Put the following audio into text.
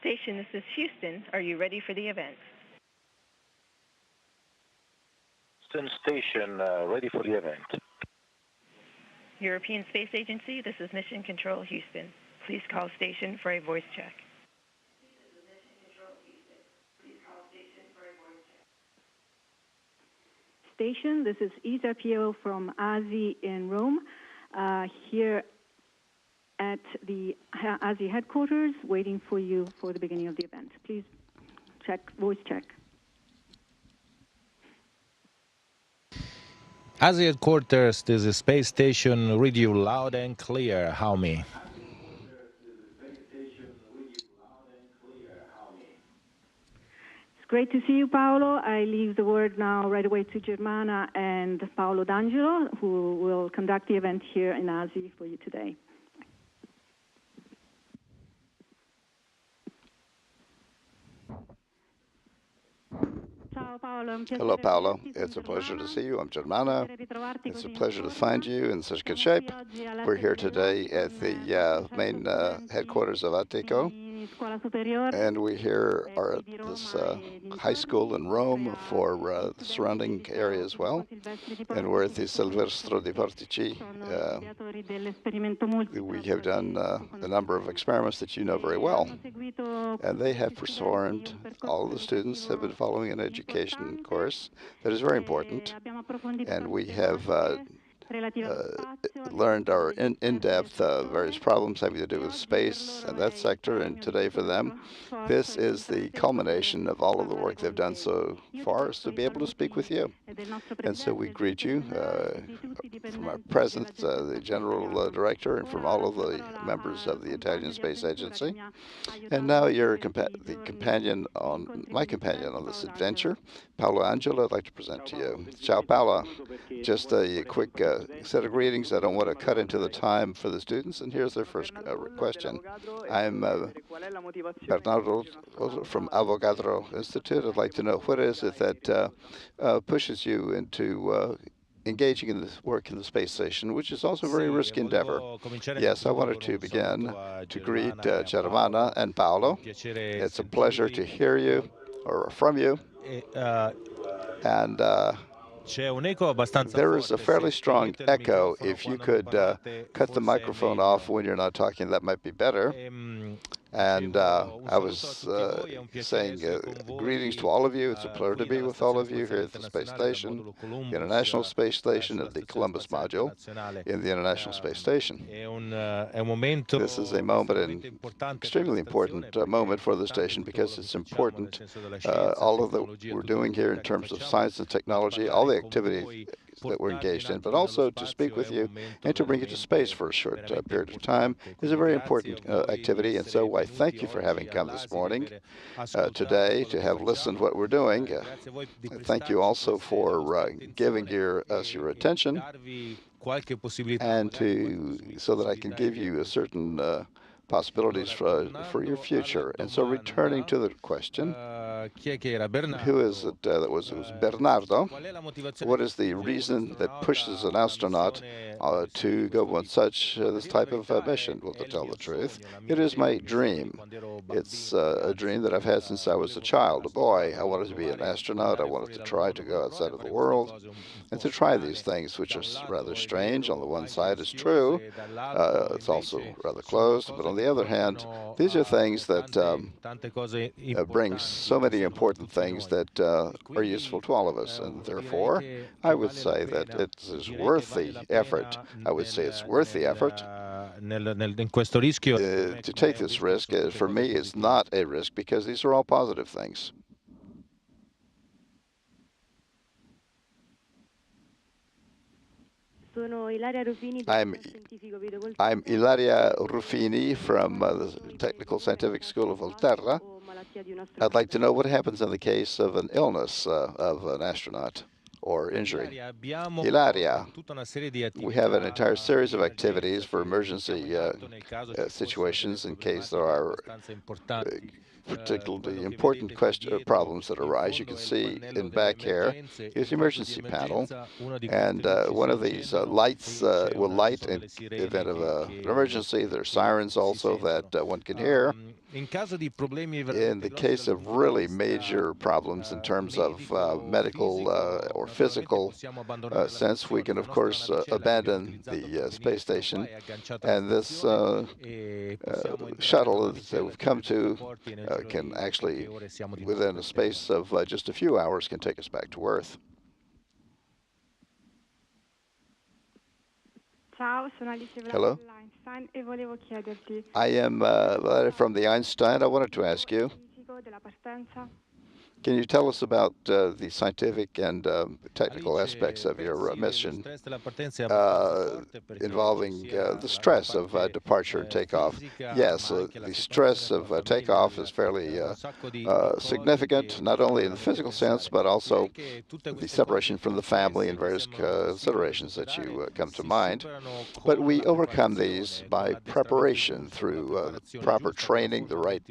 Station, this is Houston. Are you ready for the event? Houston Station, ready for the event. European Space Agency, this is Mission Control Houston. Please call station for a voice check. Station, this is Isa Pio from ASI in Rome, here at the ASI headquarters, waiting for you for the beginning of the event. Please check, voice check. ASI headquarters, this is Space Station, read you loud and clear. How me? It's great to see you, Paolo. I leave the word now right away to Germana and Paolo D'Angelo, who will conduct the event here in ASI for you today. Hello, Paolo. It's a pleasure to see you. I'm Germana. It's a pleasure to find you in such good shape. We're here today at the main headquarters of Ateco, and we here are at this high school in Rome for the surrounding area as well. And we're at the Silvestro di Portici. We have done a number of experiments that you know very well, and they have performed. All of the students have been following an education course that is very important, and we have learned our in-depth various problems having to do with space and that sector, and today for them, this is the culmination of all of the work they've done so far, is to be able to speak with you. And so we greet you from our president, the general director, and from all of the members of the Italian Space Agency. And now you're the companion on my companion on this adventure, Paolo Angelo. I'd like to present to you. Ciao, Paolo. Just a quick set of greetings. I don't want to cut into the time for the students, and here's their first question. I'm Bernardo from Avogadro Institute. I'd like to know, what is it that pushes you into engaging in this work in the space station, which is also a very risky endeavor? Yes, I wanted to begin to greet Germana and Paolo. It's a pleasure to hear you, or from you. And there is a fairly strong echo. If you could cut the microphone off when you're not talking, that might be better. And I was saying greetings to all of you. It's a pleasure to be with all of you here at the Space Station, the International Space Station, at the Columbus module in the International Space Station. This is a moment, an extremely important moment for the station, because it's important, all of what we're doing here in terms of science and technology, all the activities that we're engaged in, but also to speak with you and to bring you to space for a short period of time is a very important activity. And so I thank you for having come this morning, today, to have listened what we're doing. Thank you also for giving us your attention, and so that I can give you a certain possibilities for your future. And so returning to the question, who is it that was Bernardo? What is the reason that pushes an astronaut to go on such this type of mission? Well, to tell the truth, it is my dream. It's a dream that I've had since I was a child, a boy. I wanted to be an astronaut. I wanted to try to go outside of the world and to try these things, which are rather strange. On the one side, it's true. It's also rather closed. But on the other hand, these are things that bring so many important things that are useful to all of us. And therefore, I would say that it is worth the effort. I would say it's worth the effort. To take this risk, for me, is not a risk, because these are all positive things. I'm Ilaria Ruffini from the Technical Scientific School of Volterra. I'd like to know what happens in the case of an illness of an astronaut or injury. Ilaria, we have an entire series of activities for emergency situations in case there are particularly important problems that arise. You can see in back here is the emergency panel, and one of these lights will light in the event of an emergency. There are sirens also that one can hear. In the case of really major problems in terms of medical or physical sense, we can, of course, abandon the space station. And this shuttle that we've come to can actually, within a space of just a few hours, can take us back to Earth. Hello. I am from the Einstein. I wanted to ask you, can you tell us about the scientific and technical aspects of your mission involving the stress of departure and takeoff? Yes, the stress of takeoff is fairly significant, not only in the physical sense, but also the separation from the family and various considerations that you come to mind. But we overcome these by preparation through proper training, the right